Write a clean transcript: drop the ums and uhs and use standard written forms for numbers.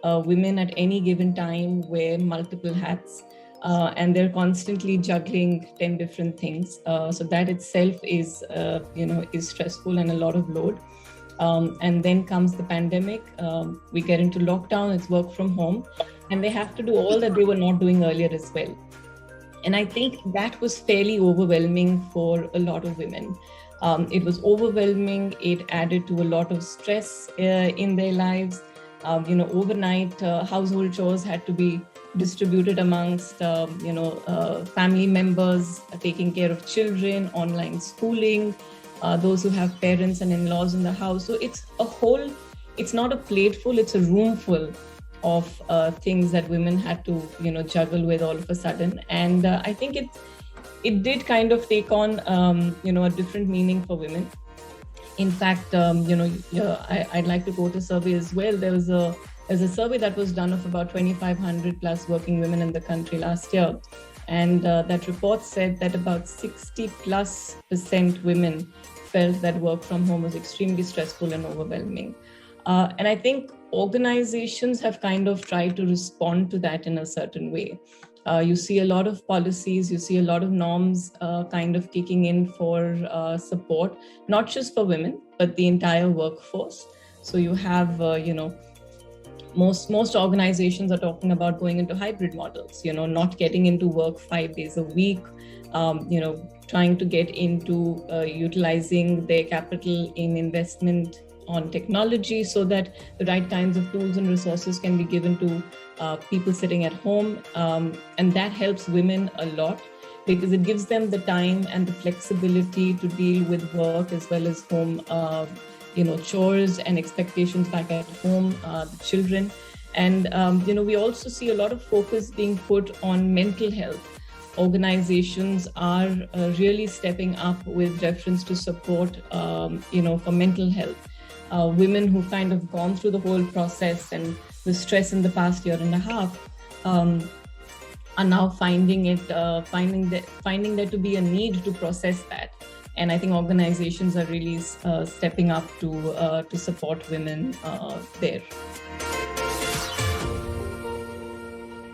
women at any given time wear multiple hats, and they're constantly juggling 10 different things. So that itself is, is stressful and a lot of load. And then comes the pandemic. We get into lockdown, it's work from home, and they have to do all that they were not doing earlier as well. And I think that was fairly overwhelming for a lot of women. It was overwhelming. It added to a lot of stress in their lives. Overnight household chores had to be distributed amongst, family members, taking care of children, online schooling, those who have parents and in-laws in the house. So it's not a plateful, it's a room full of things that women had to, juggle with all of a sudden. And I think it did kind of take on, a different meaning for women. In fact, I'd like to quote a survey as well. There's a survey that was done of about 2,500 plus working women in the country last year. And that report said that about 60+% women felt that work from home was extremely stressful and overwhelming. And I think organizations have kind of tried to respond to that in a certain way. You see a lot of policies, you see a lot of norms kind of kicking in for support, not just for women, but the entire workforce. So you have, most organizations are talking about going into hybrid models, not getting into work 5 days a week, trying to get into utilizing their capital in investment on technology so that the right kinds of tools and resources can be given to people sitting at home. And that helps women a lot because it gives them the time and the flexibility to deal with work as well as home, chores and expectations back at home, the children. And, we also see a lot of focus being put on mental health. Organizations are really stepping up with reference to support, for mental health. Women who've kind of gone through the whole process and the stress in the past year and a half are now finding there to be a need to process that. And I think organizations are really stepping up to support women there.